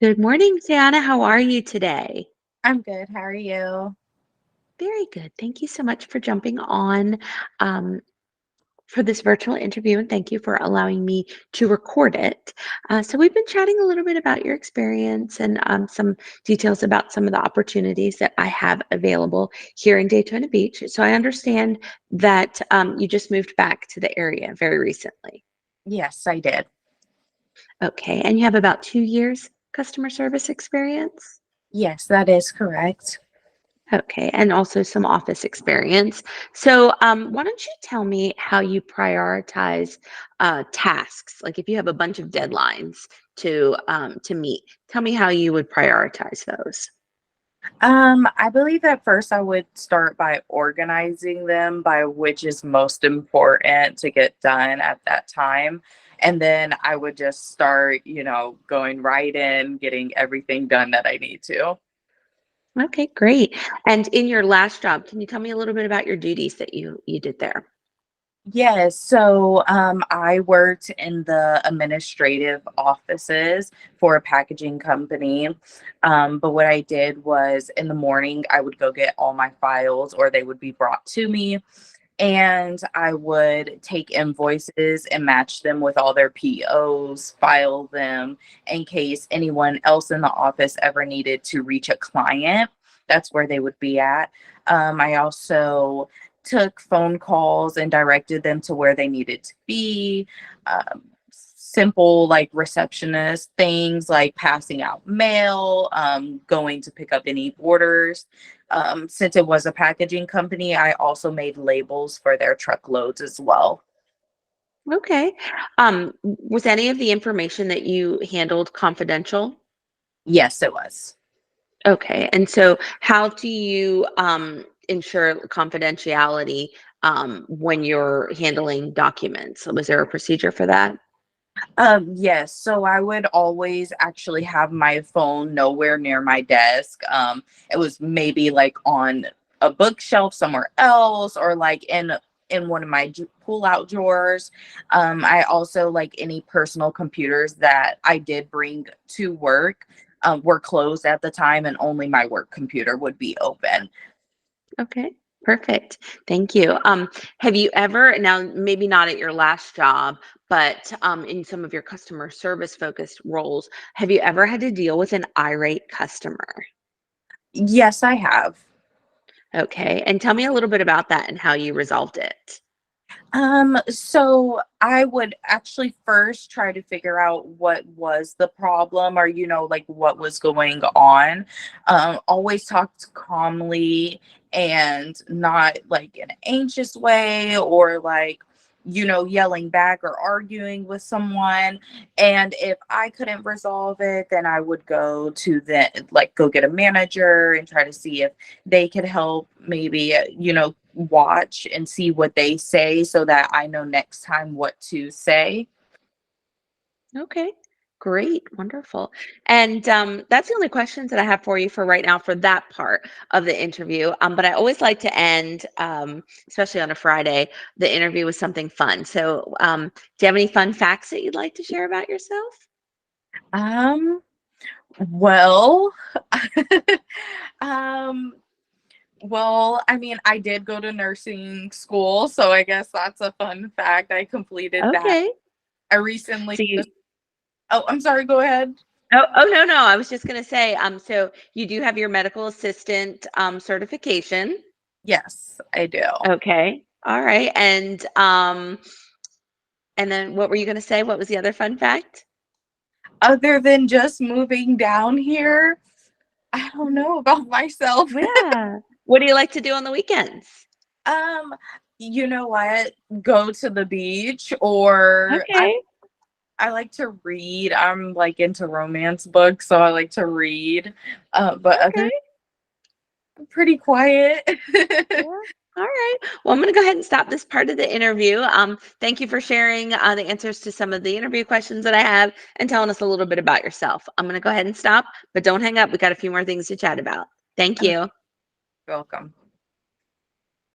Good morning, Chayanna. How are you today? I'm good. How are you? Very good. Thank you so much for jumping on um, for this virtual interview, and thank you for allowing me to record it. So, we've been chatting a little bit about your experience and some details about some of the opportunities that I have available here in Daytona Beach. So, I understand that you just moved back to the area very recently. Yes, I did. Okay, and you have about 2 years customer service experience? Yes, that is correct. Okay, and also some office experience. So, why don't you tell me how you prioritize tasks? Like, if you have a bunch of deadlines to meet, tell me how you would prioritize those. I believe at first I would start by organizing them by which is most important to get done at that time. And then I would just start, going right in, getting everything done that I need to. Okay, great. And in your last job, can you tell me a little bit about your duties that you did there? Yes, so I worked in the administrative offices for a packaging company. But what I did was in the morning, I would go get all my files, or they would be brought to me, and I would take invoices and match them with all their POs, file them in case anyone else in the office ever needed to reach a client. That's where they would be at. I also took phone calls and directed them to where they needed to be. Simple like receptionist things like passing out mail, going to pick up any orders. Since it was a packaging company, I also made labels for their truckloads as well. Okay. Was any of the information that you handled confidential? Yes, it was. Okay, and so how do you ensure confidentiality when you're handling documents? Was there a procedure for that? Yes, so I would always actually have my phone nowhere near my desk. It was maybe like on a bookshelf somewhere else, or like in one of my pull-out drawers. I also like any personal computers that I did bring to work were closed at the time, and only my work computer would be open. Okay, perfect. Thank you. Have you ever, now maybe not at your last job, but in some of your customer service focused roles, have you ever had to deal with an irate customer? Yes, I have. Okay, and tell me a little bit about that and how you resolved it. So I would actually first try to figure out what was the problem, or, like what was going on. Always talked calmly and not like in an anxious way, or like, yelling back or arguing with someone. And if I couldn't resolve it, then I would go to go get a manager and try to see if they could help, maybe, watch and see what they say so that I know next time what to say. Okay, great, wonderful. And that's the only questions that I have for you for right now for that part of the interview. But I always like to end, especially on a Friday, the interview with something fun. So, do you have any fun facts that you'd like to share about yourself? Um, well, um, I mean, I did go to nursing school, so I guess that's a fun fact. I completed that. Okay. I recently So you, just, oh, I'm sorry, go ahead. oh no no, I was just gonna say, so you do have your medical assistant certification. Yes, I do. Okay. All right. And then what were you gonna say? What was the other fun fact? Other than just moving down here, I don't know about myself. Yeah. What do you like to do on the weekends? Um, you know what? Go to the beach, or Okay. I like to read. I'm like into romance books, so I like to read. But Okay. other pretty quiet. Yeah. All right. Well, I'm going to go ahead and stop this part of the interview. Thank you for sharing the answers to some of the interview questions that I have and telling us a little bit about yourself. I'm going to go ahead and stop, but don't hang up. We got a few more things to chat about. Thank Okay, you. welcome.